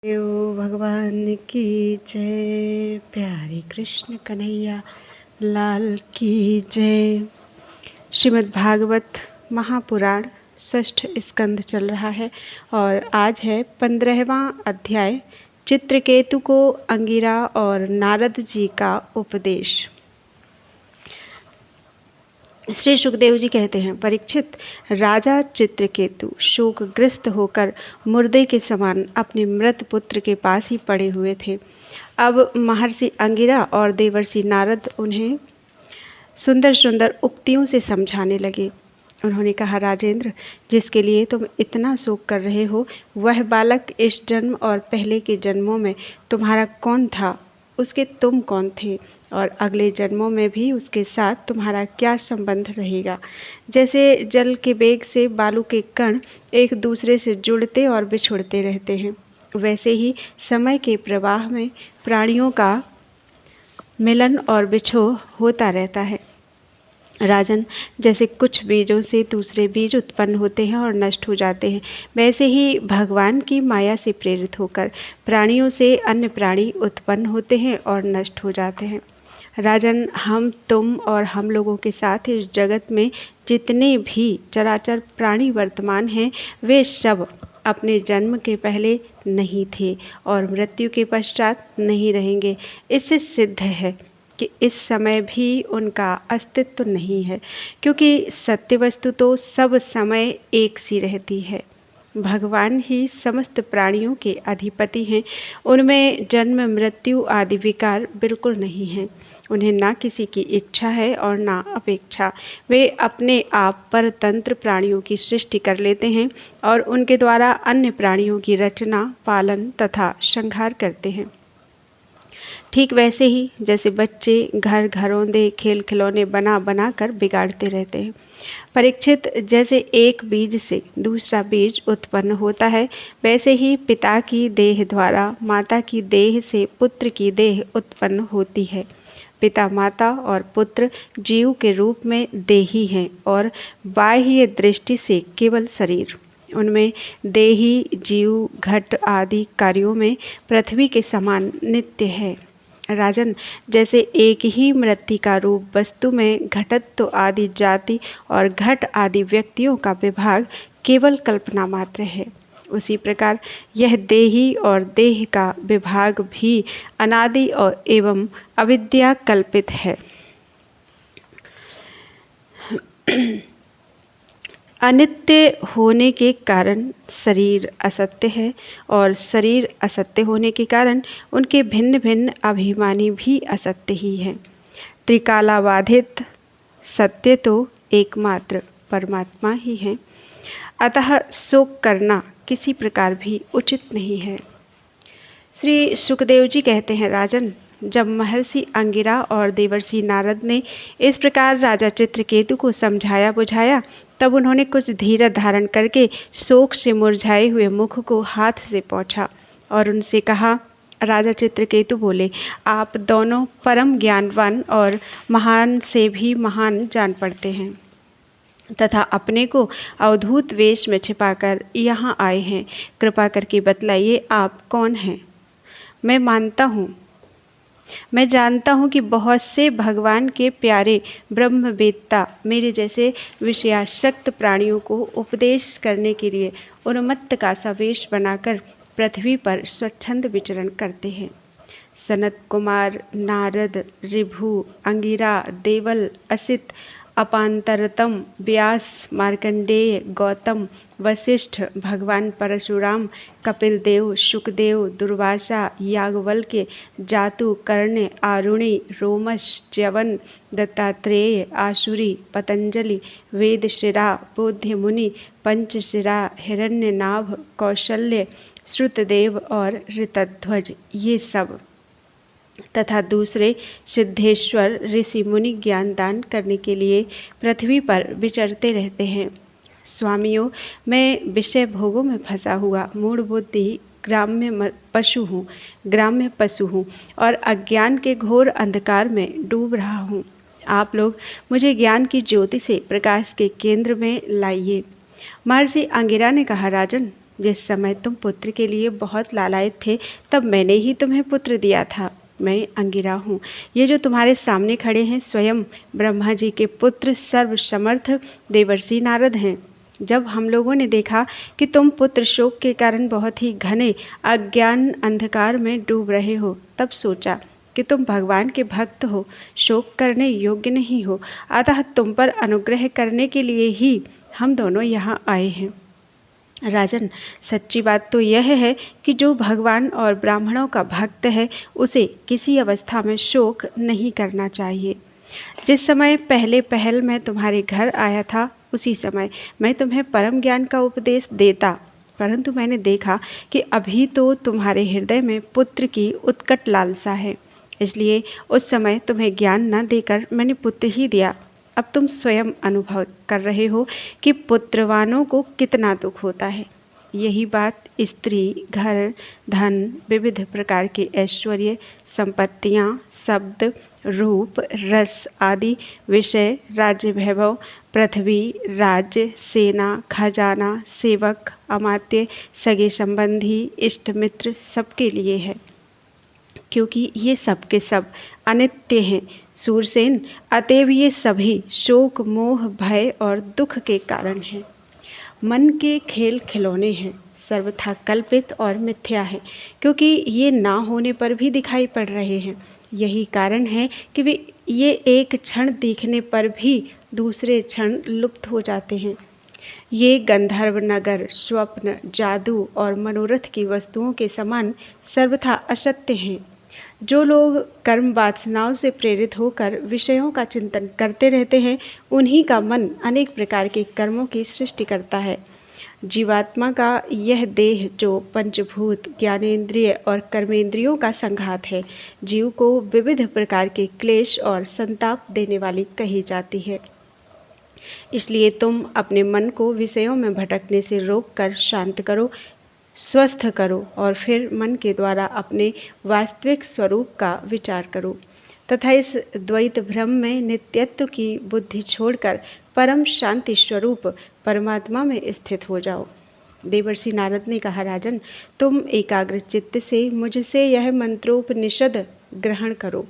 देव भगवान की जय। प्यारे कृष्ण कन्हैया लाल की जय। श्रीमद् भागवत महापुराण षष्ठ स्कंध चल रहा है और आज है 15वां अध्याय, चित्रकेतु को अंगिरा और नारद जी का उपदेश। श्री सुखदेव जी कहते हैं, परीक्षित, राजा चित्रकेतु शोकग्रस्त होकर मुर्दे के समान अपने मृत पुत्र के पास ही पड़े हुए थे। अब महर्षि अंगिरा और देवर्षि नारद उन्हें सुंदर सुंदर उक्तियों से समझाने लगे। उन्होंने कहा, राजेंद्र, जिसके लिए तुम इतना शोक कर रहे हो, वह बालक इस जन्म और पहले के जन्मों में तुम्हारा कौन था, उसके तुम कौन थे, और अगले जन्मों में भी उसके साथ तुम्हारा क्या संबंध रहेगा। जैसे जल के वेग से बालू के कण एक दूसरे से जुड़ते और बिछुड़ते रहते हैं, वैसे ही समय के प्रवाह में प्राणियों का मिलन और बिछोह होता रहता है। राजन, जैसे कुछ बीजों से दूसरे बीज उत्पन्न होते हैं और नष्ट हो जाते हैं, वैसे ही भगवान की माया से प्रेरित होकर प्राणियों से अन्य प्राणी उत्पन्न होते हैं और नष्ट हो जाते हैं। राजन, हम, तुम और हम लोगों के साथ इस जगत में जितने भी चराचर प्राणी वर्तमान हैं, वे सब अपने जन्म के पहले नहीं थे और मृत्यु के पश्चात नहीं रहेंगे। इससे सिद्ध है कि इस समय भी उनका अस्तित्व नहीं है, क्योंकि सत्य वस्तु तो सब समय एक सी रहती है। भगवान ही समस्त प्राणियों के अधिपति हैं। उनमें जन्म मृत्यु आदि विकार बिल्कुल नहीं हैं। उन्हें ना किसी की इच्छा है और ना अपेक्षा। वे अपने आप परतंत्र प्राणियों की सृष्टि कर लेते हैं और उनके द्वारा अन्य प्राणियों की रचना, पालन तथा संहार करते हैं। ठीक वैसे ही जैसे बच्चे घर घरौंदे खेल खिलौने बना बना कर बिगाड़ते रहते हैं। परीक्षित, जैसे एक बीज से दूसरा बीज उत्पन्न होता है, वैसे ही पिता की देह द्वारा माता की देह से पुत्र की देह उत्पन्न होती है। पिता, माता और पुत्र जीव के रूप में देही हैं और बाह्य दृष्टि से केवल शरीर। उनमें देही जीव घट आदि कार्यों में पृथ्वी के समान नित्य है। राजन, जैसे एक ही मृत्तिका रूप वस्तु में घटत्व आदि जाति और घट आदि व्यक्तियों का विभाग केवल कल्पना मात्र है, उसी प्रकार यह देही और देह का विभाग भी अनादि और एवं अविद्या कल्पित है। अनित्य होने के कारण शरीर असत्य है और शरीर असत्य होने के कारण उनके भिन्न भिन्न अभिमानी भी असत्य ही हैं। त्रिकालाबाधित सत्य तो एकमात्र परमात्मा ही है। अतः शोक करना किसी प्रकार भी उचित नहीं है। श्री सुखदेव जी कहते हैं, राजन, जब महर्षि अंगिरा और देवर्षि नारद ने इस प्रकार राजा चित्रकेतु को समझाया बुझाया, तब उन्होंने कुछ धीरज धारण करके शोक से मुरझाए हुए मुख को हाथ से पोंछा और उनसे कहा। राजा चित्रकेतु बोले, आप दोनों परम ज्ञानवान और महान से भी महान जान पड़ते हैं तथा अपने को अवधूत वेश में छिपाकर यहाँ आए हैं। कृपा करके बतलाइए, आप कौन हैं? मैं जानता हूँ कि बहुत से भगवान के प्यारे ब्रह्मवेत्ता मेरे जैसे विषयासक्त प्राणियों को उपदेश करने के लिए उन्मत्त का सा वेश बनाकर पृथ्वी पर स्वच्छंद विचरण करते हैं। सनत कुमार, नारद, ऋभु, अंगिरा, देवल, असित, अपांतरतम, व्यास, मार्कंडेय, गौतम, वशिष्ठ, भगवान परशुराम, कपिल देव, सुखदेव, दुर्वासा, याज्ञवल्क्य, जातु, कर्ण, आरुणि, रोमश, च्यवन, दत्तात्रेय, आसुरी, पतंजलि, वेदशिरा, बोध्य मुनि, पंचशिरा, हिरण्यनाभ, कौशल्य, श्रुतदेव और ऋतध्वज, ये सब तथा दूसरे सिद्धेश्वर ऋषि मुनि ज्ञान दान करने के लिए पृथ्वी पर विचरते रहते हैं। स्वामियों, मैं विषय भोगों में फंसा हुआ मूढ़ बुद्धि ग्राम्य पशु हूँ और अज्ञान के घोर अंधकार में डूब रहा हूँ। आप लोग मुझे ज्ञान की ज्योति से प्रकाश के केंद्र में लाइए। महर्षि अंगिरा ने कहा, राजन, जिस समय तुम पुत्र के लिए बहुत लालायित थे तब मैंने ही तुम्हें पुत्र दिया था। मैं अंगिरा हूँ। ये जो तुम्हारे सामने खड़े हैं स्वयं ब्रह्मा जी के पुत्र सर्वसमर्थ देवर्षि नारद हैं। जब हम लोगों ने देखा कि तुम पुत्र शोक के कारण बहुत ही घने अज्ञान अंधकार में डूब रहे हो, तब सोचा कि तुम भगवान के भक्त हो, शोक करने योग्य नहीं हो, अतः तुम पर अनुग्रह करने के लिए ही हम दोनों यहाँ आए हैं। राजन, सच्ची बात तो यह है कि जो भगवान और ब्राह्मणों का भक्त है उसे किसी अवस्था में शोक नहीं करना चाहिए। जिस समय पहले पहल मैं तुम्हारे घर आया था उसी समय मैं तुम्हें परम ज्ञान का उपदेश देता, परंतु मैंने देखा कि अभी तो तुम्हारे हृदय में पुत्र की उत्कट लालसा है, इसलिए उस समय तुम्हें ज्ञान न देकर मैंने पुत्र ही दिया। अब तुम स्वयं अनुभव कर रहे हो कि पुत्रवानों को कितना दुख होता है। यही बात स्त्री, घर, धन, विविध प्रकार के ऐश्वर्य, संपत्तियाँ, शब्द, रूप, रस आदि विषय, राज्य वैभव, पृथ्वी, राज्य, सेना, खजाना, सेवक, अमात्य, सगे संबंधी, इष्ट मित्र सबके लिए है, क्योंकि ये सब के सब अनित्य हैं। सूरसेन, अतएव ये सभी शोक, मोह, भय और दुख के कारण हैं। मन के खेल खिलौने हैं, सर्वथा कल्पित और मिथ्या है, क्योंकि ये ना होने पर भी दिखाई पड़ रहे हैं। यही कारण है कि ये एक क्षण देखने पर भी दूसरे क्षण लुप्त हो जाते हैं। ये गंधर्व नगर, स्वप्न, जादू और मनोरथ की वस्तुओं के समान सर्वथा असत्य हैं। जो लोग कर्म वासनाओं से प्रेरित होकर विषयों का चिंतन करते रहते हैं, उन्हीं का मन अनेक प्रकार के कर्मों की सृष्टि करता है। जीवात्मा का यह देह जो पंचभूत, ज्ञानेंद्रिय और कर्मेंद्रियों का संघात है, जीव को विविध प्रकार के क्लेश और संताप देने वाली कही जाती है। इसलिए तुम अपने मन को विषयों में भटकने से रोककर शांत करो, स्वस्थ करो और फिर मन के द्वारा अपने वास्तविक स्वरूप का विचार करो तथा इस द्वैत भ्रम में नित्यत्व की बुद्धि छोड़कर परम शांति स्वरूप परमात्मा में स्थित हो जाओ। देवर्षि नारद ने कहा, राजन, तुम एकाग्र चित्त से मुझसे यह मंत्रोपनिषद ग्रहण करो।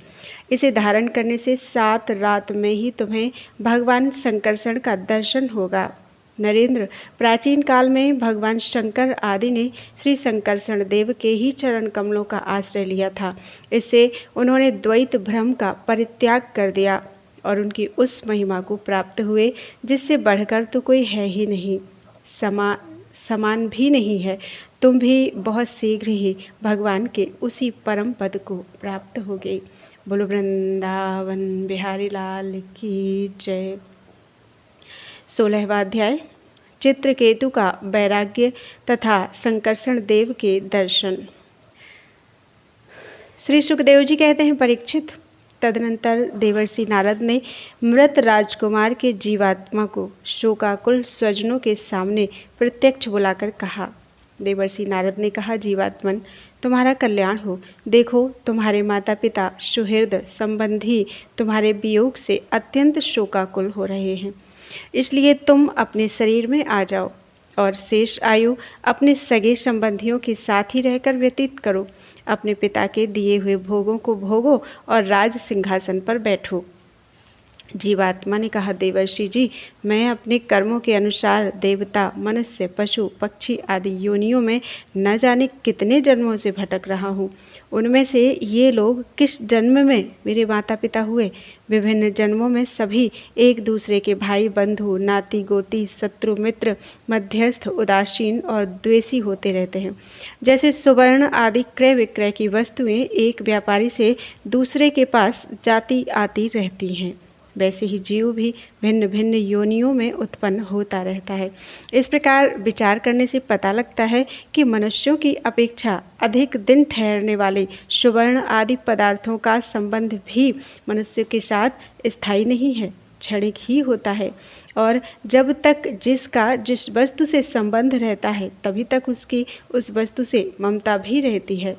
इसे धारण करने से 7 रात में ही तुम्हें भगवान शंकरषण का दर्शन होगा। नरेंद्र, प्राचीन काल में भगवान शंकर आदि ने श्री शंकरषण देव के ही चरण कमलों का आश्रय लिया था। इससे उन्होंने द्वैत भ्रम का परित्याग कर दिया और उनकी उस महिमा को प्राप्त हुए जिससे बढ़कर तो कोई है ही नहीं, समान भी नहीं है। तुम भी बहुत शीघ्र ही भगवान के उसी परम पद को प्राप्त होगे। बोलो वृंदावन बिहारी लाल की जय। 16वां अध्याय, चित्रकेतु का वैराग्य तथा शंकरषण देव के दर्शन। श्री सुखदेव जी कहते हैं, परीक्षित, तदनंतर देवर्षि नारद ने मृत राजकुमार के जीवात्मा को शोकाकुल स्वजनों के सामने प्रत्यक्ष बुलाकर कहा। देवर्षि नारद ने कहा, जीवात्मन, तुम्हारा कल्याण हो। देखो, तुम्हारे माता पिता, सुहृद, संबंधी तुम्हारे वियोग से अत्यंत शोकाकुल हो रहे हैं। इसलिए तुम अपने शरीर में आ जाओ और शेष आयु अपने सगे संबंधियों के साथ ही रहकर व्यतीत करो। अपने पिता के दिए हुए भोगों को भोगो और राज सिंहासन पर बैठो। जीवात्मा ने कहा, देवर्षि जी, मैं अपने कर्मों के अनुसार देवता, मनुष्य, पशु, पक्षी आदि योनियों में न जाने कितने जन्मों से भटक रहा हूँ। उनमें से ये लोग किस जन्म में मेरे माता पिता हुए? विभिन्न जन्मों में सभी एक दूसरे के भाई, बंधु, नाती गोती, शत्रु मित्र, मध्यस्थ, उदासीन और द्वेषी होते रहते हैं। जैसे सुवर्ण आदि क्रय विक्रय की वस्तुएं एक व्यापारी से दूसरे के पास जाती आती रहती हैं, वैसे ही जीव भी भिन्न भिन्न योनियों में उत्पन्न होता रहता है। इस प्रकार विचार करने से पता लगता है कि मनुष्यों की अपेक्षा अधिक दिन ठहरने वाले सुवर्ण आदि पदार्थों का संबंध भी मनुष्य के साथ स्थायी नहीं है, क्षणिक ही होता है। और जब तक जिसका जिस वस्तु से संबंध रहता है तभी तक उसकी उस वस्तु से ममता भी रहती है।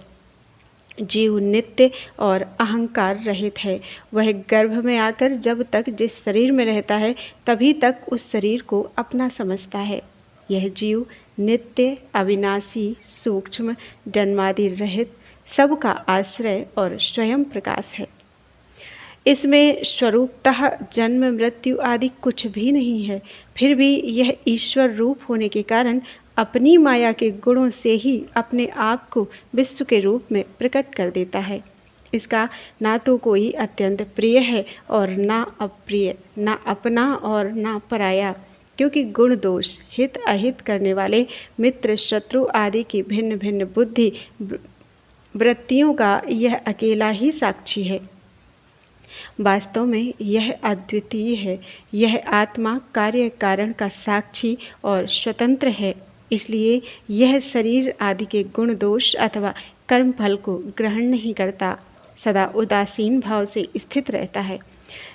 जीव नित्य और अहंकार रहित है। वह गर्भ में आकर जब तक जिस शरीर में रहता है तभी तक उस शरीर को अपना समझता है। यह जीव नित्य, अविनाशी, सूक्ष्म, जन्मादि रहित, सबका आश्रय और स्वयं प्रकाश है। इसमें स्वरूपतः जन्म मृत्यु आदि कुछ भी नहीं है, फिर भी यह ईश्वर रूप होने के कारण अपनी माया के गुणों से ही अपने आप को विश्व के रूप में प्रकट कर देता है। इसका ना तो कोई अत्यंत प्रिय है और ना अप्रिय, ना अपना और ना पराया, क्योंकि गुण दोष, हित अहित करने वाले मित्र शत्रु आदि की भिन्न भिन्न बुद्धि वृत्तियों का यह अकेला ही साक्षी है। वास्तव में यह अद्वितीय है। यह आत्मा कार्य कारण का साक्षी और स्वतंत्र है, इसलिए यह शरीर आदि के गुण दोष अथवा कर्म फल को ग्रहण नहीं करता, सदा उदासीन भाव से स्थित रहता है।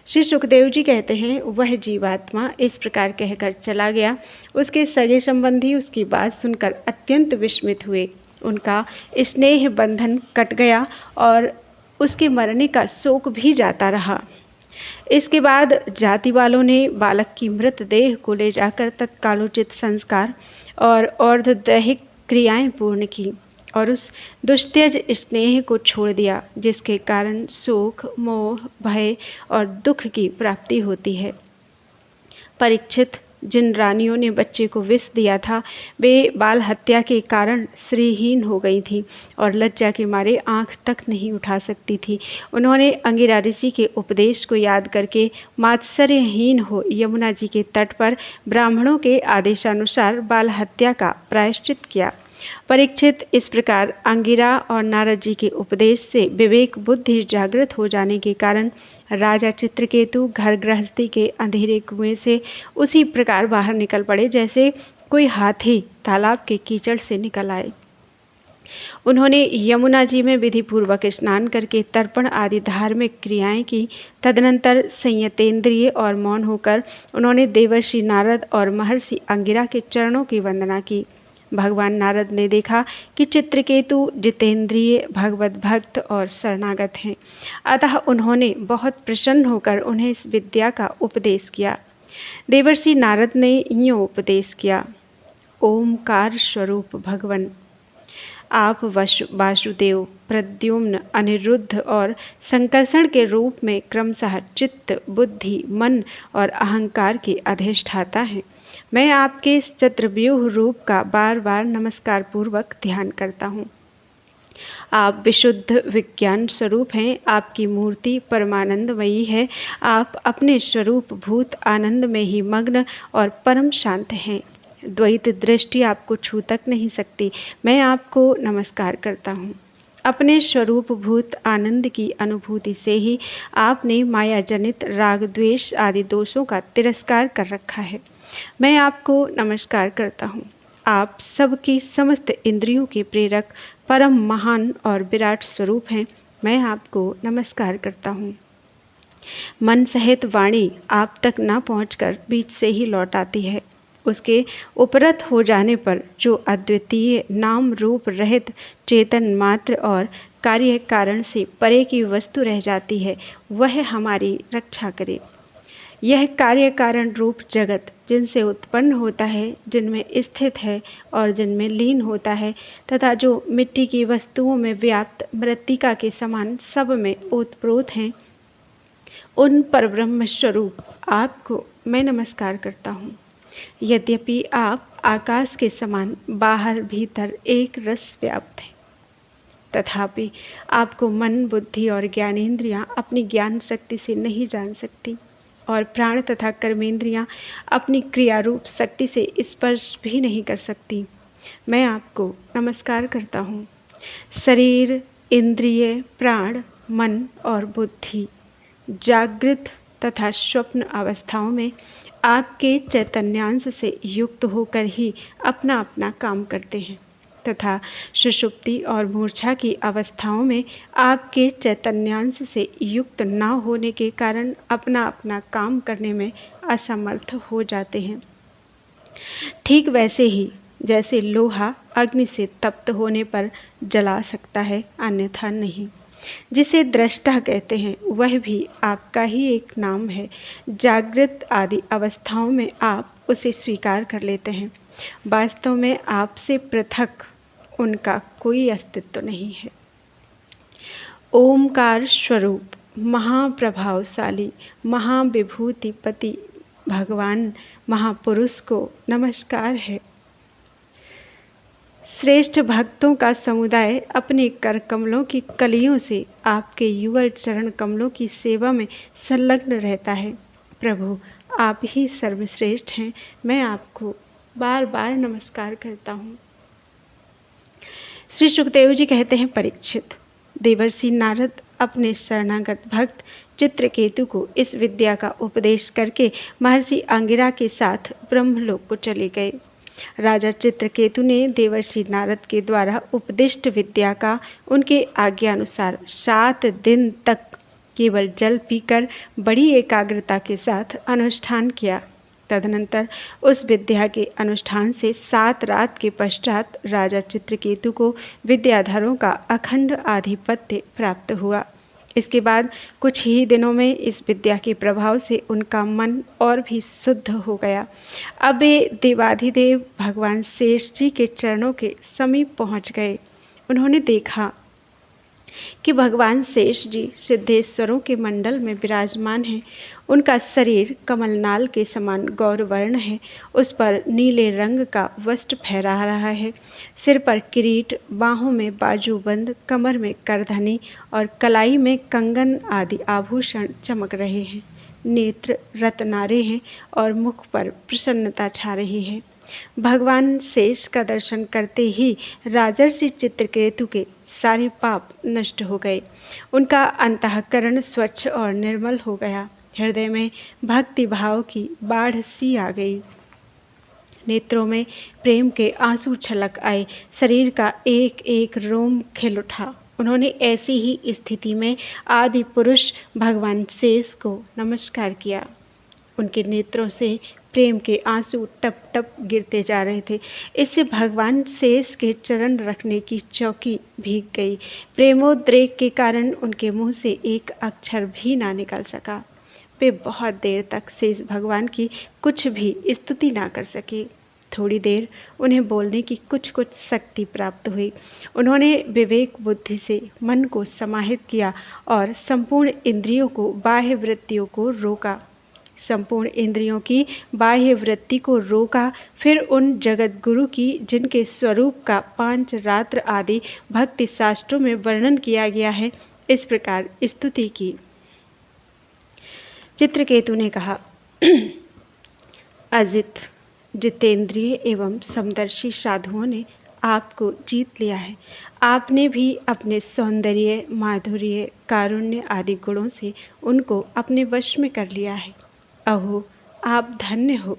श्री सुखदेव जी कहते हैं, वह जीवात्मा इस प्रकार कहकर चला गया। उसके सगे संबंधी उसकी बात सुनकर अत्यंत विस्मित हुए। उनका स्नेह बंधन कट गया और उसके मरने का शोक भी जाता रहा। इसके बाद जाति वालों ने बालक की मृतदेह को ले जाकर तत्कालोचित संस्कार और अर्धदैहिक क्रियाएं पूर्ण की और उस दुस्त्यज स्नेह को छोड़ दिया, जिसके कारण शोक, मोह, भय और दुख की प्राप्ति होती है। परीक्षित, जिन रानियों ने बच्चे को विष दिया था, वे बाल हत्या के कारण श्रीहीन हो गई थीं और लज्जा के मारे आंख तक नहीं उठा सकती थी। उन्होंने अंगिरा ऋषि के उपदेश को याद करके मात्सर्यहीन हो यमुना जी के तट पर ब्राह्मणों के आदेशानुसार बाल हत्या का प्रायश्चित किया। परीक्षित, इस प्रकार अंगिरा और नारद जी के उपदेश से विवेक बुद्धि जागृत हो जाने के कारण राजा चित्रकेतु घर गृहस्थी के अंधेरे कुएं से उसी प्रकार बाहर निकल पड़े जैसे कोई हाथी तालाब के कीचड़ से निकल आए। उन्होंने यमुना जी में विधि पूर्वक स्नान करके तर्पण आदि धार्मिक क्रियाएं की। तदनंतर संयतेंद्रिय और मौन होकर उन्होंने देवर्षि नारद और महर्षि अंगिरा के चरणों की वंदना की। भगवान नारद ने देखा कि चित्रकेतु जितेंद्रिय, भगवत भक्त और शरणागत हैं, अतः उन्होंने बहुत प्रसन्न होकर उन्हें इस विद्या का उपदेश किया। देवर्षि नारद ने यूँ उपदेश किया, ओमकार स्वरूप भगवन, आप वासुदेव, प्रद्युम्न, अनिरुद्ध और संकर्षण के रूप में क्रमशः चित्त, बुद्धि, मन और अहंकार के अधिष्ठाता हैं। मैं आपके इस चतुर्व्यूह रूप का बार बार नमस्कार पूर्वक ध्यान करता हूँ। आप विशुद्ध विज्ञान स्वरूप हैं। आपकी मूर्ति परमानंदमयी है। आप अपने स्वरूप भूत आनंद में ही मग्न और परम शांत हैं। द्वैत दृष्टि आपको छू तक नहीं सकती। मैं आपको नमस्कार करता हूँ। अपने स्वरूप भूत आनंद की अनुभूति से ही आपने माया जनित राग द्वेष आदि दोषों का तिरस्कार कर रखा है। मैं आपको नमस्कार करता हूँ। आप सबकी समस्त इंद्रियों के प्रेरक, परम महान और विराट स्वरूप हैं। मैं आपको नमस्कार करता हूँ। मन सहित वाणी आप तक न पहुँचकर बीच से ही लौट आती है। उसके उपरत हो जाने पर जो अद्वितीय नाम रूप रहित चेतन मात्र और कार्य कारण से परे की वस्तु रह जाती है, वह हमारी रक्षा करे। यह कार्य कारण रूप जगत जिनसे उत्पन्न होता है, जिनमें स्थित है और जिनमें लीन होता है, तथा जो मिट्टी की वस्तुओं में व्याप्त मृत्तिका के समान सब में ओतप्रोत हैं, उन परब्रह्म स्वरूप आपको मैं नमस्कार करता हूँ। यद्यपि आप आकाश के समान बाहर भीतर एक रस व्याप्त हैं, तथापि आपको मन, बुद्धि और ज्ञानेंद्रियां अपनी ज्ञान शक्ति से नहीं जान सकती और प्राण तथा कर्मेंद्रियां अपनी क्रिया रूप शक्ति से स्पर्श भी नहीं कर सकती। मैं आपको नमस्कार करता हूँ। शरीर, इंद्रिय, प्राण, मन और बुद्धि जागृत तथा स्वप्न अवस्थाओं में आपके चैतन्यांश से युक्त होकर ही अपना अपना काम करते हैं, तथा सुषुप्ति और मूर्छा की अवस्थाओं में आपके चैतन्यांश से युक्त न होने के कारण अपना अपना काम करने में असमर्थ हो जाते हैं। ठीक वैसे ही जैसे लोहा अग्नि से तप्त होने पर जला सकता है, अन्यथा नहीं। जिसे दृष्टा कहते हैं वह भी आपका ही एक नाम है। जागृत आदि अवस्थाओं में आप उसे स्वीकार कर लेते हैं। वास्तव में आपसे पृथक उनका कोई अस्तित्व नहीं है। ओमकार स्वरूप महाप्रभावशाली महाविभूतिपति भगवान महापुरुष को नमस्कार है। श्रेष्ठ भक्तों का समुदाय अपने कर कमलों की कलियों से आपके युगल चरण कमलों की सेवा में संलग्न रहता है। प्रभु, आप ही सर्वश्रेष्ठ हैं। मैं आपको बार बार नमस्कार करता हूँ। श्री सुखदेव जी कहते हैं, परीक्षित, देवर्षि नारद अपने शरणागत भक्त चित्रकेतु को इस विद्या का उपदेश करके महर्षि अंगिरा के साथ ब्रह्मलोक को चले गए। राजा चित्रकेतु ने देवर्षि नारद के द्वारा उपदिष्ट विद्या का उनके आज्ञानुसार 7 दिन तक केवल जल पीकर बड़ी एकाग्रता के साथ अनुष्ठान किया। तदनंतर उस विद्या के अनुष्ठान से 7 रात के पश्चात राजा चित्रकेतु को विद्याधरों का अखंड आधिपत्य प्राप्त हुआ। इसके बाद कुछ ही दिनों में इस विद्या के प्रभाव से उनका मन और भी शुद्ध हो गया। अब वे देवाधिदेव भगवान शेष जी के चरणों के समीप पहुंच गए। उन्होंने देखा कि भगवान शेष जी सिद्धेश्वरों के मंडल में विराजमान हैं। उनका शरीर कमलनाल के समान गौरवर्ण है। उस पर नीले रंग का वस्त्र फहरा रहा है। सिर पर किरीट, बाहों में बाजूबंद, कमर में करधनी और कलाई में कंगन आदि आभूषण चमक रहे हैं। नेत्र रत्नारे हैं और मुख पर प्रसन्नता छा रही है। भगवान शेष का दर्शन करते ही राजर्षि चित्रकेतु के सारे पाप नष्ट हो गए। उनका अंतःकरण स्वच्छ और निर्मल हो गया। हृदय में भक्ति भाव की बाढ़ सी आ गई। नेत्रों में प्रेम के आंसू छलक आए। शरीर का एक एक रोम खिल उठा। उन्होंने ऐसी ही स्थिति में आदि पुरुष भगवान शेष को नमस्कार किया। उनके नेत्रों से प्रेम के आंसू टप टप गिरते जा रहे थे। इससे भगवान शेष के चरण रखने की चौकी भीग गई। प्रेमोद्रेक के कारण उनके मुंह से एक अक्षर भी ना निकल सका। वे बहुत देर तक शेष भगवान की कुछ भी स्तुति ना कर सके। थोड़ी देर उन्हें बोलने की कुछ शक्ति प्राप्त हुई। उन्होंने विवेक बुद्धि से मन को समाहित किया और संपूर्ण इंद्रियों को बाह्य वृत्तियों को रोका। संपूर्ण इंद्रियों की बाह्य वृत्ति को रोका। फिर उन जगत गुरु की जिनके स्वरूप का 5 रात्र आदि भक्ति शास्त्रों में वर्णन किया गया है, इस प्रकार स्तुति की। चित्रकेतु ने कहा, अजित, जितेंद्रिय एवं समदर्शी साधुओं ने आपको जीत लिया है। आपने भी अपने सौंदर्य, माधुर्य, कारुण्य आदि गुणों से उनको अपने वश में कर लिया है। अहो, आप धन्य हो,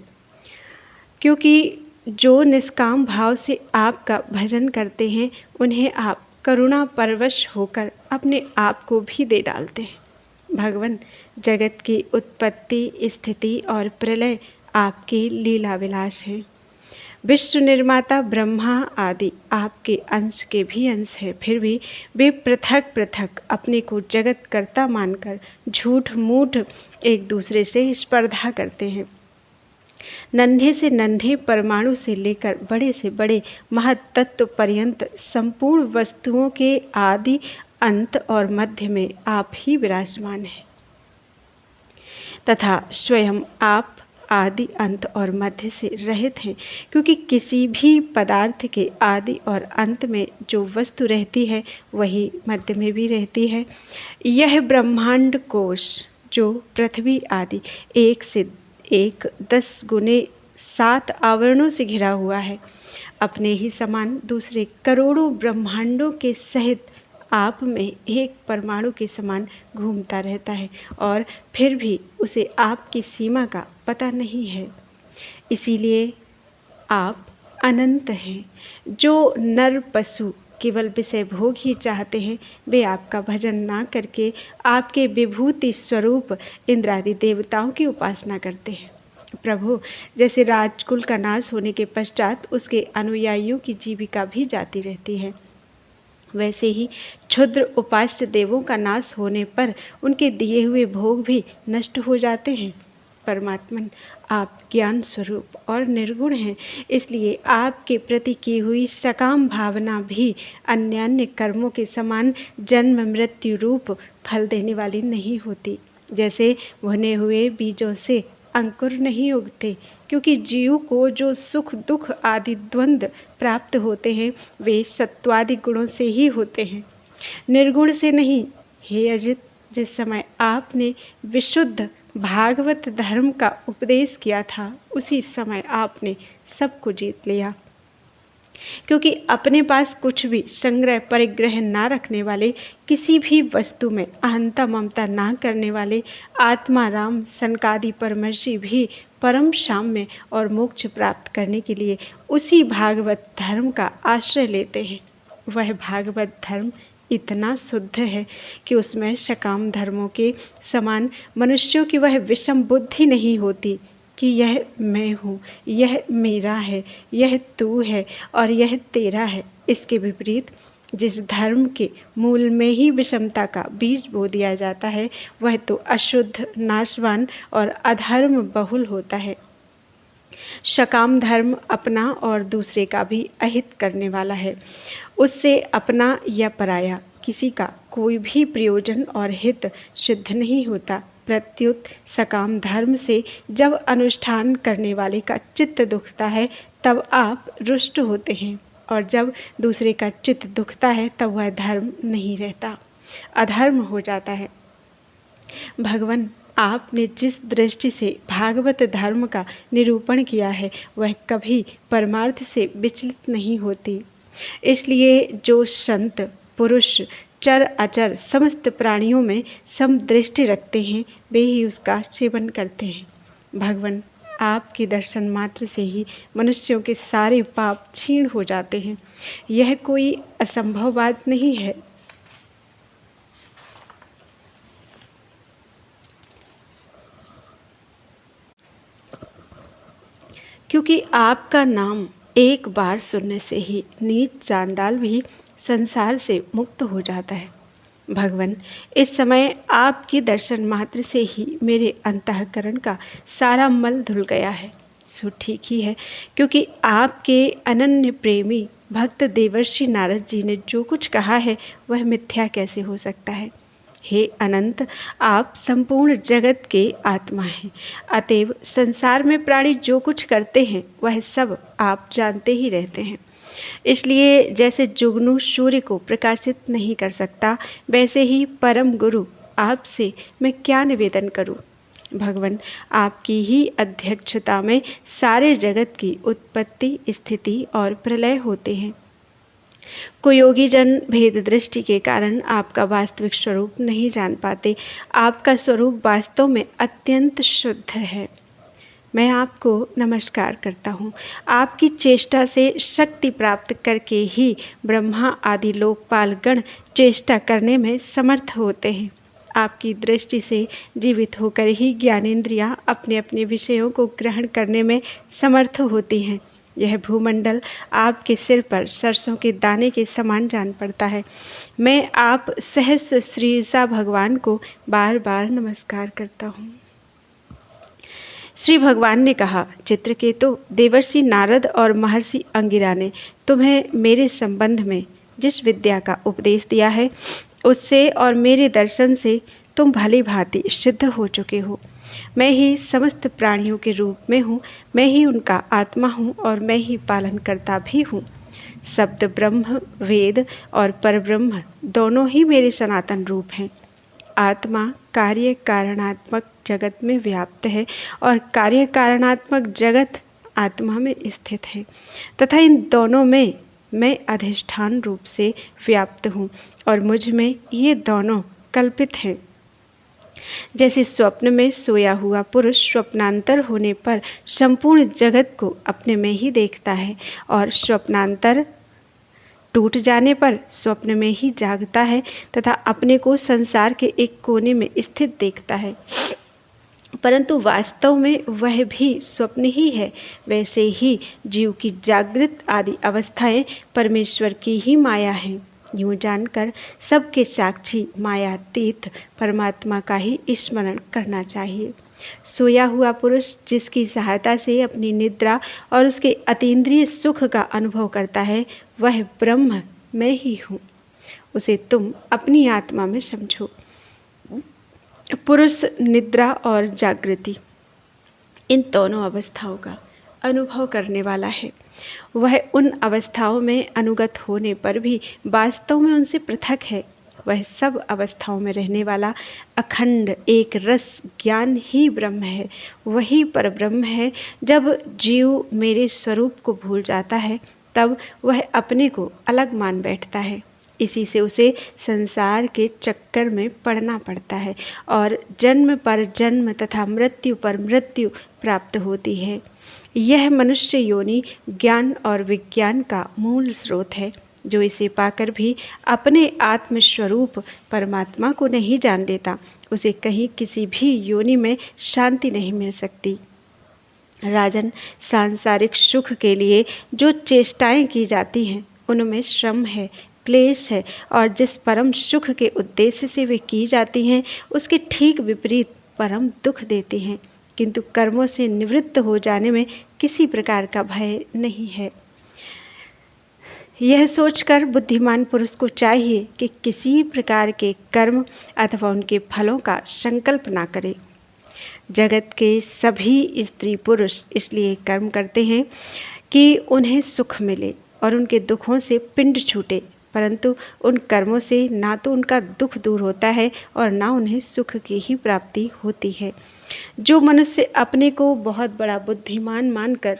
क्योंकि जो निष्काम भाव से आपका भजन करते हैं, उन्हें आप करुणा परवश होकर अपने आप को भी दे डालते हैं। भगवान, जगत की उत्पत्ति, स्थिति और प्रलय आपके लीला विलास हैं। विश्व निर्माता ब्रह्मा आदि आपके अंश के भी अंश हैं। फिर भी वे पृथक पृथक अपने को जगत कर्ता मानकर झूठ मूठ एक दूसरे से स्पर्धा करते हैं। नन्हे से नन्हे परमाणु से लेकर बड़े से बड़े महत्तत्व पर्यंत संपूर्ण वस्तुओं के आदि, अंत और मध्य में आप ही विराजमान हैं तथा स्वयं आप आदि, अंत और मध्य से रहित हैं, क्योंकि किसी भी पदार्थ के आदि और अंत में जो वस्तु रहती है वही मध्य में भी रहती है। यह ब्रह्मांड कोश जो पृथ्वी आदि 1 से 1 10 गुने 7 आवरणों से घिरा हुआ है, अपने ही समान दूसरे करोड़ों ब्रह्मांडों के सहित आप में एक परमाणु के समान घूमता रहता है और फिर भी उसे आपकी सीमा का पता नहीं है। इसीलिए आप अनंत हैं। जो नर पशु केवल विषय भोग ही चाहते हैं, वे आपका भजन ना करके आपके विभूति स्वरूप इंद्रादि देवताओं की उपासना करते हैं। प्रभु, जैसे राजकुल का नाश होने के पश्चात उसके अनुयायियों की जीविका भी जाती रहती है, वैसे ही क्षुद्र उपास्य देवों का नाश होने पर उनके दिए हुए भोग भी नष्ट हो जाते हैं। परमात्मन, आप ज्ञान स्वरूप और निर्गुण हैं, इसलिए आपके प्रति की हुई सकाम भावना भी अन्यान्य कर्मों के समान जन्म मृत्यु रूप फल देने वाली नहीं होती। जैसे भुने हुए बीजों से अंकुर नहीं उगते, क्योंकि जीव को जो सुख दुख आदि द्वंद्व प्राप्त होते हैं वे सत्वादि गुणों से ही होते हैं, निर्गुण से नहीं। हे अजित, जिस समय आपने विशुद्ध भागवत धर्म का उपदेश किया था उसी समय आपने सबको जीत लिया, क्योंकि अपने पास कुछ भी संग्रह परिग्रह ना रखने वाले, किसी भी वस्तु में अहंता ममता ना करने वाले आत्मा राम सनकादि परमर्षि भी परम साम्य और मोक्ष प्राप्त करने के लिए उसी भागवत धर्म का आश्रय लेते हैं। वह भागवत धर्म इतना शुद्ध है कि उसमें सकाम धर्मों के समान मनुष्यों की वह विषम बुद्धि नहीं होती कि यह मैं हूँ, यह मेरा है, यह तू है और यह तेरा है। इसके विपरीत जिस धर्म के मूल में ही विषमता का बीज बो दिया जाता है वह तो अशुद्ध, नाशवान और अधर्म बहुल होता है। सकाम धर्म अपना और दूसरे का भी अहित करने वाला है। उससे अपना या पराया किसी का कोई भी प्रयोजन और हित सिद्ध नहीं होता। प्रत्युत सकाम धर्म से जब अनुष्ठान करने वाले का चित्त दुखता है तब आप रुष्ट होते हैं, और जब दूसरे का चित्त दुखता है तब वह धर्म नहीं रहता, अधर्म हो जाता है। भगवान, आपने जिस दृष्टि से भागवत धर्म का निरूपण किया है वह कभी परमार्थ से विचलित नहीं होती। इसलिए जो संत पुरुष चर अचर समस्त प्राणियों में समदृष्टि रखते हैं वे ही उसका सेवन करते हैं। भगवान, आपके दर्शन मात्र से ही मनुष्यों के सारे पाप क्षीण हो जाते हैं। यह कोई असंभव बात नहीं है। क्योंकि आपका नाम एक बार सुनने से ही नीच चांडाल भी संसार से मुक्त हो जाता है। भगवान, इस समय आपके दर्शन मात्र से ही मेरे अंतःकरण का सारा मल धुल गया है। सो ठीक ही है, क्योंकि आपके अनन्य प्रेमी भक्त देवर्षि नारद जी ने जो कुछ कहा है वह मिथ्या कैसे हो सकता है। हे अनंत, आप संपूर्ण जगत के आत्मा हैं, अतएव संसार में प्राणी जो कुछ करते हैं वह सब आप जानते ही रहते हैं। इसलिए जैसे जुगनू सूर्य को प्रकाशित नहीं कर सकता, वैसे ही परम गुरु आपसे मैं क्या निवेदन करूं। भगवान, आपकी ही अध्यक्षता में सारे जगत की उत्पत्ति, स्थिति और प्रलय होते हैं। कुयोगी जन भेद दृष्टि के कारण आपका वास्तविक स्वरूप नहीं जान पाते। आपका स्वरूप वास्तव में अत्यंत शुद्ध है। मैं आपको नमस्कार करता हूँ। आपकी चेष्टा से शक्ति प्राप्त करके ही ब्रह्मा आदि लोकपाल गण चेष्टा करने में समर्थ होते हैं। आपकी दृष्टि से जीवित होकर ही ज्ञानेंद्रियाँ अपने अपने विषयों को ग्रहण करने में समर्थ होती हैं। यह भूमंडल आपके सिर पर सरसों के दाने के समान जान पड़ता है। मैं आप सहस्र श्रीसा भगवान को बार बार नमस्कार करता हूँ। श्री भगवान ने कहा, चित्रकेतु, देवर्षि नारद और महर्षि अंगिरा ने तुम्हें मेरे संबंध में जिस विद्या का उपदेश दिया है उससे और मेरे दर्शन से तुम भली भांति सिद्ध हो चुके हो। मैं ही समस्त प्राणियों के रूप में हूँ, मैं ही उनका आत्मा हूँ और मैं ही पालन करता भी हूँ। शब्द ब्रह्म, वेद और परब्रह्म दोनों ही मेरे सनातन रूप हैं। आत्मा कार्य कारणात्मक जगत में व्याप्त है और कार्य कारणात्मक जगत आत्मा में स्थित है, तथा इन दोनों में मैं अधिष्ठान रूप से व्याप्त हूँ और मुझ में ये दोनों कल्पित हैं। जैसे स्वप्न में सोया हुआ पुरुष स्वप्नांतर होने पर संपूर्ण जगत को अपने में ही देखता है और स्वप्नांतर टूट जाने पर स्वप्न में ही जागता है तथा अपने को संसार के एक कोने में स्थित देखता है, परंतु वास्तव में वह भी स्वप्न ही है। वैसे ही जीव की जागृत आदि अवस्थाएं परमेश्वर की ही माया हैं। यूँ जानकर सबके साक्षी मायातीत परमात्मा का ही स्मरण करना चाहिए। सोया हुआ पुरुष जिसकी सहायता से अपनी निद्रा और उसके अतीन्द्रिय सुख का अनुभव करता है, वह ब्रह्म मैं ही हूँ। उसे तुम अपनी आत्मा में समझो। पुरुष निद्रा और जागृति, इन दोनों अवस्थाओं का अनुभव करने वाला है। वह उन अवस्थाओं में अनुगत होने पर भी वास्तव में उनसे पृथक है। वह सब अवस्थाओं में रहने वाला अखंड एक रस ज्ञान ही ब्रह्म है। वही परब्रह्म है। जब जीव मेरे स्वरूप को भूल जाता है, तब वह अपने को अलग मान बैठता है। इसी से उसे संसार के चक्कर में पड़ना पड़ता है और जन्म पर जन्म तथा मृत्यु पर मृत्यु प्राप्त होती है। यह मनुष्य योनि ज्ञान और विज्ञान का मूल स्रोत है। जो इसे पाकर भी अपने आत्मस्वरूप परमात्मा को नहीं जान लेता, उसे कहीं किसी भी योनि में शांति नहीं मिल सकती। राजन, सांसारिक सुख के लिए जो चेष्टाएं की जाती हैं, उनमें श्रम है, क्लेश है, और जिस परम सुख के उद्देश्य से वे की जाती हैं, उसके ठीक विपरीत परम दुख देती हैं। किंतु कर्मों से निवृत्त हो जाने में किसी प्रकार का भय नहीं है। यह सोचकर बुद्धिमान पुरुष को चाहिए कि किसी प्रकार के कर्म अथवा उनके फलों का संकल्प ना करे। जगत के सभी स्त्री पुरुष इसलिए कर्म करते हैं कि उन्हें सुख मिले और उनके दुखों से पिंड छूटे, परंतु उन कर्मों से ना तो उनका दुख दूर होता है और ना उन्हें सुख की ही प्राप्ति होती है। जो मनुष्य अपने को बहुत बड़ा बुद्धिमान मानकर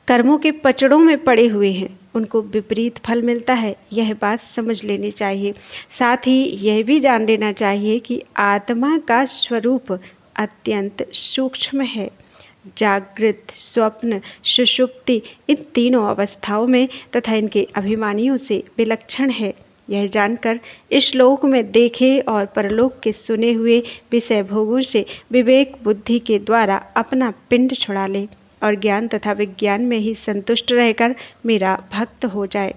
कर्मों के पचड़ों में पड़े हुए हैं, उनको विपरीत फल मिलता है। यह बात समझ लेनी चाहिए। साथ ही यह भी जान लेना चाहिए कि आत्मा का स्वरूप अत्यंत सूक्ष्म है। जागृत, स्वप्न, सुषुप्ति, इन तीनों अवस्थाओं में तथा इनके अभिमानियों से विलक्षण है। यह जानकर इस लोक में देखे और परलोक के सुने हुए विषय भोगों से विवेक बुद्धि के द्वारा अपना पिंड छुड़ा ले और ज्ञान तथा विज्ञान में ही संतुष्ट रहकर मेरा भक्त हो जाए।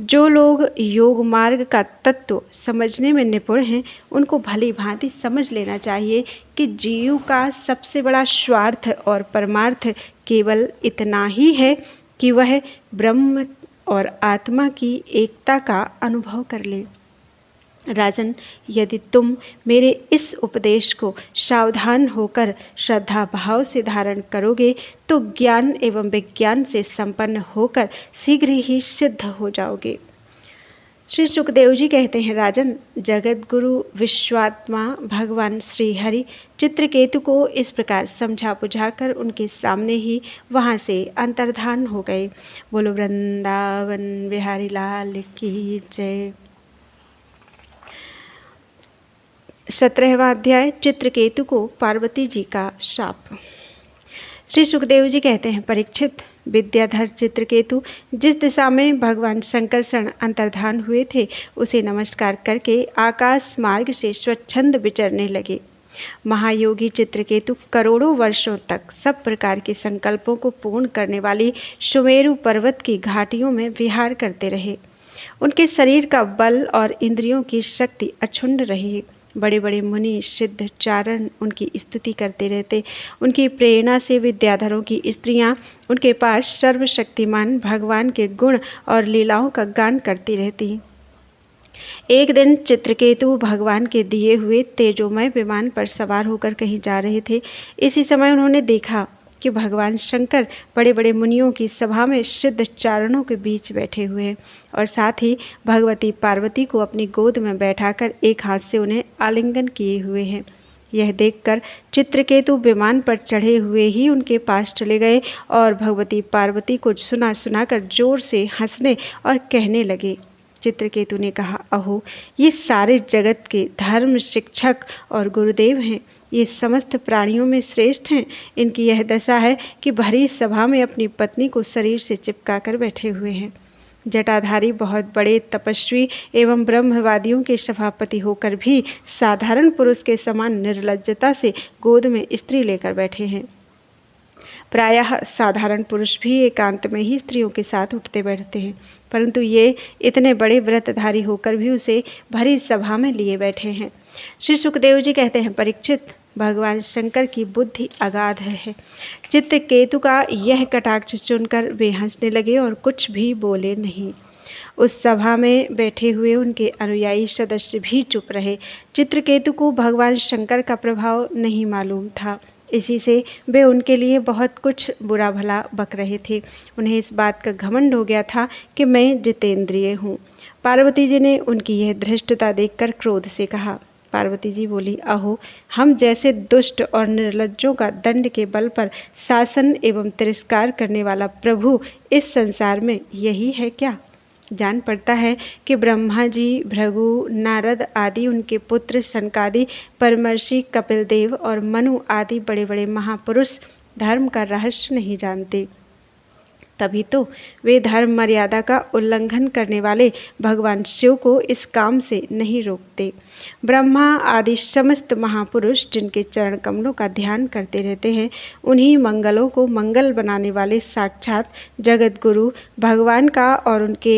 जो लोग योग मार्ग का तत्व समझने में निपुण हैं, उनको भली भांति समझ लेना चाहिए कि जीव का सबसे बड़ा स्वार्थ और परमार्थ केवल इतना ही है कि वह ब्रह्म और आत्मा की एकता का अनुभव कर ले। राजन, यदि तुम मेरे इस उपदेश को सावधान होकर श्रद्धा भाव से धारण करोगे, तो ज्ञान एवं विज्ञान से संपन्न होकर शीघ्र ही सिद्ध हो जाओगे। श्री सुखदेव जी कहते हैं, राजन, जगत गुरु विश्वात्मा भगवान श्री हरि चित्रकेतु को इस प्रकार समझा बुझाकर उनके सामने ही वहाँ से अंतर्धान हो गए। बोलो वृंदावन बिहारी लाल की जय। 17वां अध्याय, चित्रकेतु को पार्वती जी का शाप। श्री सुखदेव जी कहते हैं, परीक्षित, विद्याधर चित्रकेतु जिस दिशा में भगवान शंकरषण अंतर्धान हुए थे, उसे नमस्कार करके आकाश मार्ग से स्वच्छंद विचरने लगे। महायोगी चित्रकेतु करोड़ों वर्षों तक सब प्रकार के संकल्पों को पूर्ण करने वाली सुमेरु पर्वत की घाटियों में विहार करते रहे। उनके शरीर का बल और इंद्रियों की शक्ति अक्षुण्ण रही। बड़े बड़े मुनि सिद्ध चारण उनकी स्तुति करते रहते। उनकी प्रेरणा से विद्याधरों की स्त्रियां उनके पास सर्वशक्तिमान भगवान के गुण और लीलाओं का गान करती रहती। एक दिन चित्रकेतु भगवान के दिए हुए तेजोमय विमान पर सवार होकर कहीं जा रहे थे। इसी समय उन्होंने देखा कि भगवान शंकर बड़े बड़े मुनियों की सभा में सिद्ध चारणों के बीच बैठे हुए हैं और साथ ही भगवती पार्वती को अपनी गोद में बैठाकर एक हाथ से उन्हें आलिंगन किए हुए हैं। यह देखकर चित्रकेतु विमान पर चढ़े हुए ही उनके पास चले गए और भगवती पार्वती को सुना सुनाकर जोर से हंसने और कहने लगे। चित्रकेतु ने कहा, अहो, ये सारे जगत के धर्म शिक्षक और गुरुदेव हैं। ये समस्त प्राणियों में श्रेष्ठ हैं। इनकी यह दशा है कि भरी सभा में अपनी पत्नी को शरीर से चिपका कर बैठे हुए हैं। जटाधारी बहुत बड़े तपस्वी एवं ब्रह्मवादियों के सभापति होकर भी साधारण पुरुष के समान निर्लज्जता से गोद में स्त्री लेकर बैठे हैं। प्रायः साधारण पुरुष भी एकांत में ही स्त्रियों के साथ उठते बैठते हैं, परंतु ये इतने बड़े व्रतधारी होकर भी उसे भरी सभा में लिए बैठे हैं। श्री सुखदेव जी कहते हैं, परीक्षित, भगवान शंकर की बुद्धि अगाध है। चित्रकेतु का यह कटाक्ष सुनकर वे हंसने लगे और कुछ भी बोले नहीं। उस सभा में बैठे हुए उनके अनुयायी सदस्य भी चुप रहे। चित्रकेतु को भगवान शंकर का प्रभाव नहीं मालूम था, इसी से वे उनके लिए बहुत कुछ बुरा भला बक रहे थे। उन्हें इस बात का घमंड हो गया था कि मैं जितेंद्रिय हूँ। पार्वती जी ने उनकी यह धृष्टता देखकर क्रोध से कहा। पार्वती जी बोली, अहो, हम जैसे दुष्ट और निर्लज्जों का दंड के बल पर शासन एवं तिरस्कार करने वाला प्रभु इस संसार में यही है क्या? जान पड़ता है कि ब्रह्मा जी, भृगु, नारद आदि, उनके पुत्र सनकादि, परमर्षि कपिलदेव और मनु आदि बड़े बड़े महापुरुष धर्म का रहस्य नहीं जानते। तभी तो वे धर्म मर्यादा का उल्लंघन करने वाले भगवान शिव को इस काम से नहीं रोकते। ब्रह्मा आदि समस्त महापुरुष जिनके चरण कमलों का ध्यान करते रहते हैं, उन्हीं मंगलों को मंगल बनाने वाले साक्षात जगत गुरु भगवान का और उनके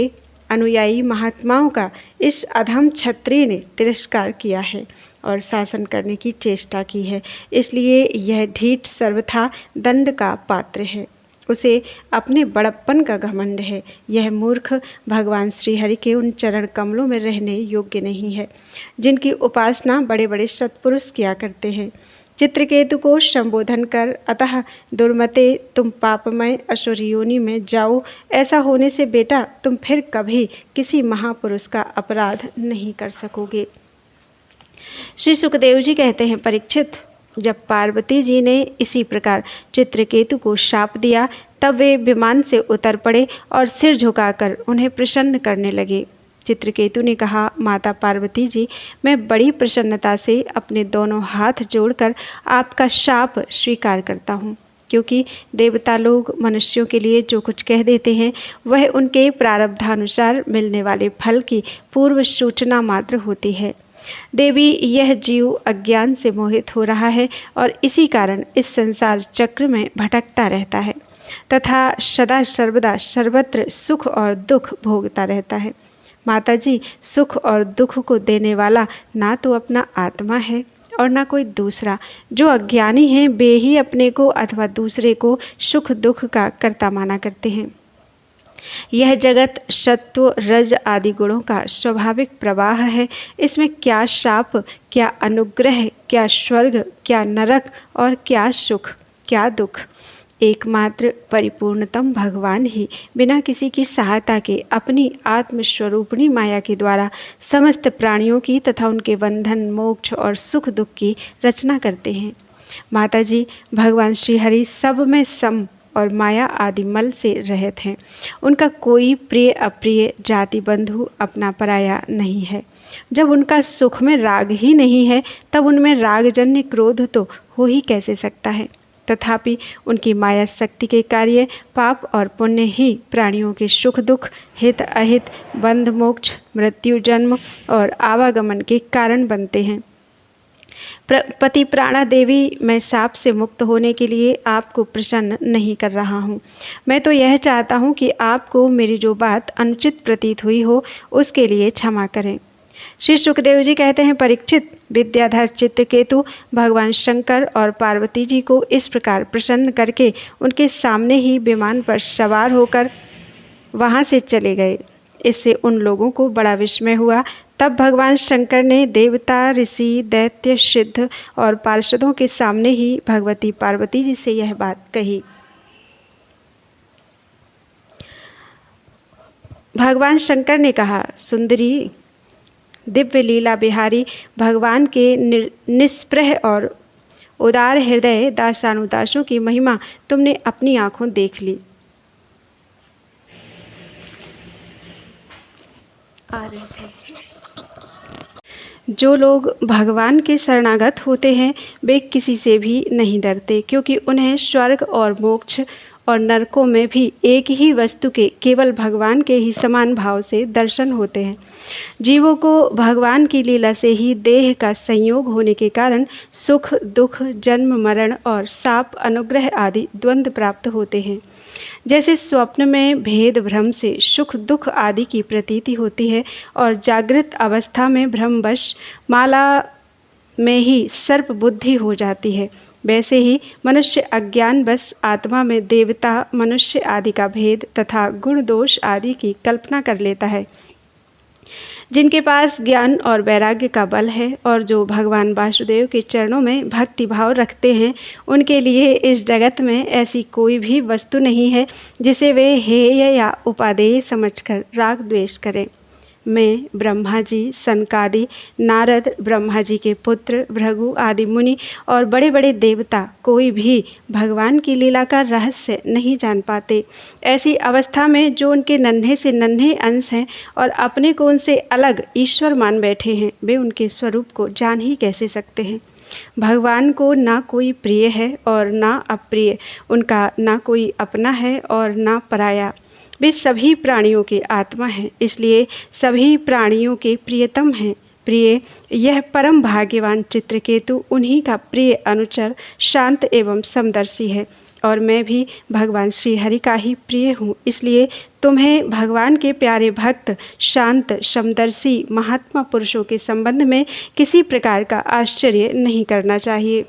अनुयायी महात्माओं का इस अधम क्षत्रिय ने तिरस्कार किया है और शासन करने की चेष्टा की है। इसलिए यह ढीठ सर्वथा दंड का पात्र है। उसे अपने बड़प्पन का घमंड है। यह मूर्ख भगवान श्रीहरि के उन चरण कमलों में रहने योग्य नहीं है जिनकी उपासना बड़े बड़े सत्पुरुष किया करते हैं। चित्रकेतु को संबोधन कर, अतः दुर्मते, तुम पापमय असुर योनि में जाओ। ऐसा होने से बेटा तुम फिर कभी किसी महापुरुष का अपराध नहीं कर सकोगे। श्री सुखदेव जी कहते हैं, परीक्षित, जब पार्वती जी ने इसी प्रकार चित्रकेतु को शाप दिया, तब वे विमान से उतर पड़े और सिर झुकाकर उन्हें प्रसन्न करने लगे। चित्रकेतु ने कहा, माता पार्वती जी, मैं बड़ी प्रसन्नता से अपने दोनों हाथ जोड़कर आपका शाप स्वीकार करता हूँ, क्योंकि देवता लोग मनुष्यों के लिए जो कुछ कह देते हैं वह उनके प्रारब्धानुसार मिलने वाले फल की पूर्व सूचना मात्र होती है। देवी, यह जीव अज्ञान से मोहित हो रहा है और इसी कारण इस संसार चक्र में भटकता रहता है तथा सदा सर्वदा सर्वत्र सुख और दुख भोगता रहता है। माताजी, सुख और दुख को देने वाला ना तो अपना आत्मा है और ना कोई दूसरा। जो अज्ञानी हैं वे ही अपने को अथवा दूसरे को सुख दुख का कर्ता माना करते हैं। यह जगत सत्व रज आदि गुणों का स्वाभाविक प्रवाह है। इसमें क्या शाप, क्या अनुग्रह, क्या स्वर्ग, क्या नरक और क्या सुख, क्या दुख। एकमात्र परिपूर्णतम भगवान ही बिना किसी की सहायता के अपनी आत्मस्वरूपिणी माया के द्वारा समस्त प्राणियों की तथा उनके बंधन, मोक्ष और सुख दुख की रचना करते हैं। माताजी, भगवान श्रीहरि सब में सम और माया आदि मल से रहित हैं। उनका कोई प्रिय अप्रिय, जाति बंधु, अपना पराया नहीं है। जब उनका सुख में राग ही नहीं है, तब उनमें रागजन्य क्रोध तो हो ही कैसे सकता है। तथापि उनकी माया शक्ति के कार्य पाप और पुण्य ही प्राणियों के सुख दुख, हित अहित, बंध मोक्ष, मृत्यु जन्म और आवागमन के कारण बनते हैं। पति प्राणा देवी, मैं शाप से मुक्त होने के लिए आपको प्रसन्न नहीं कर रहा हूँ। मैं तो यह चाहता हूँ कि आपको मेरी जो बात अनुचित प्रतीत हुई हो उसके लिए क्षमा करें। श्री सुखदेव जी कहते हैं, परीक्षित, विद्याधर चित्रकेतु भगवान शंकर और पार्वती जी को इस प्रकार प्रसन्न करके उनके सामने ही विमान पर सवार होकर वहाँ से चले गए। इससे उन लोगों को बड़ा विस्मय हुआ। तब भगवान शंकर ने देवता, ऋषि, दैत्य, सिद्ध और पार्षदों के सामने ही भगवती पार्वती जी से यह बात कही। भगवान शंकर ने कहा, सुंदरी, दिव्य लीला बिहारी भगवान के निष्प्रह और उदार हृदय दासानुदासों की महिमा तुमने अपनी आंखों देख ली। जो लोग भगवान के शरणागत होते हैं वे किसी से भी नहीं डरते, क्योंकि उन्हें स्वर्ग और मोक्ष और नरकों में भी एक ही वस्तु के केवल भगवान के ही समान भाव से दर्शन होते हैं। जीवों को भगवान की लीला से ही देह का संयोग होने के कारण सुख दुख, जन्म मरण और शाप, अनुग्रह आदि द्वंद्व प्राप्त होते हैं। जैसे स्वप्न में भेद भ्रम से सुख दुख आदि की प्रतीति होती है और जागृत अवस्था में भ्रमवश माला में ही सर्प बुद्धि हो जाती है, वैसे ही मनुष्य अज्ञानवश आत्मा में देवता, मनुष्य आदि का भेद तथा गुण दोष आदि की कल्पना कर लेता है। जिनके पास ज्ञान और वैराग्य का बल है और जो भगवान वासुदेव के चरणों में भक्ति भाव रखते हैं, उनके लिए इस जगत में ऐसी कोई भी वस्तु नहीं है जिसे वे हेय या उपादेय समझकर राग द्वेष करें। मैं, ब्रह्मा जी, सनकादि, नारद, ब्रह्मा जी के पुत्र, भृगु आदि मुनि और बड़े बड़े देवता कोई भी भगवान की लीला का रहस्य नहीं जान पाते। ऐसी अवस्था में जो उनके नन्हे से नन्हे अंश हैं और अपने को उनसे अलग ईश्वर मान बैठे हैं, वे उनके स्वरूप को जान ही कैसे सकते हैं। भगवान को ना कोई प्रिय है और ना अप्रिय, उनका ना कोई अपना है और ना पराया। वे सभी प्राणियों के आत्मा हैं, इसलिए सभी प्राणियों के प्रियतम हैं। प्रिय यह परम भाग्यवान चित्रकेतु उन्हीं का प्रिय अनुचर, शांत एवं समदर्शी है और मैं भी भगवान श्री हरि का ही प्रिय हूँ। इसलिए तुम्हें भगवान के प्यारे भक्त, शांत, समदर्शी महात्मा पुरुषों के संबंध में किसी प्रकार का आश्चर्य नहीं करना चाहिए।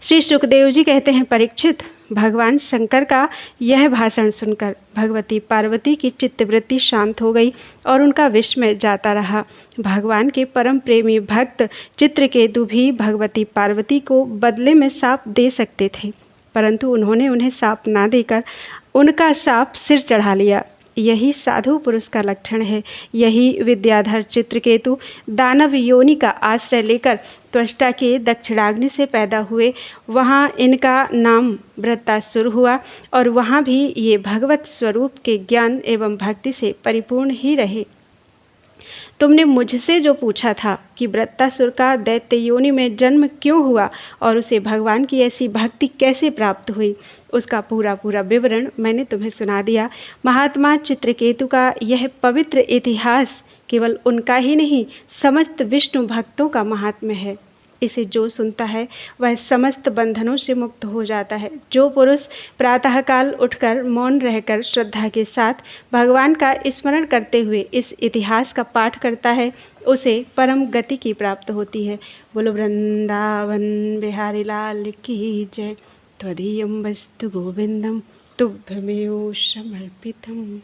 श्री सुखदेव जी कहते हैं, परीक्षित, भगवान शंकर का यह भाषण सुनकर भगवती पार्वती की चित्तवृत्ति शांत हो गई और उनका विस्मय जाता रहा। भगवान के परम प्रेमी भक्त चित्रकेतु भी भगवती पार्वती को बदले में शाप दे सकते थे, परंतु उन्होंने उन्हें शाप ना देकर उनका शाप सिर चढ़ा लिया। यही साधु पुरुष का लक्षण है। यही विद्याधर चित्रकेतु दानव योनि का आश्रय लेकर त्वष्टा के दक्षिणाग्नि से पैदा हुए। वहाँ इनका नाम वृत्तासुर हुआ और वहाँ भी ये भगवत स्वरूप के ज्ञान एवं भक्ति से परिपूर्ण ही रहे। तुमने मुझसे जो पूछा था कि वृत्तासुर का दैत्य योनि में जन्म क्यों हुआ और उसे भगवान की ऐसी भक्ति कैसे प्राप्त हुई, उसका पूरा विवरण मैंने तुम्हें सुना दिया। महात्मा चित्रकेतु का यह पवित्र इतिहास केवल उनका ही नहीं, समस्त विष्णु भक्तों का महात्म्य है। इसे जो सुनता है वह समस्त बंधनों से मुक्त हो जाता है। जो पुरुष प्रातःकाल उठकर मौन रहकर श्रद्धा के साथ भगवान का स्मरण करते हुए इस इतिहास का पाठ करता है, उसे परम गति की प्राप्त होती है। बोलो वृंदावन बिहारी लाल की जय। त्वदीयं वस्तु गोविंदम तुभ्यमेव समर्पितम्।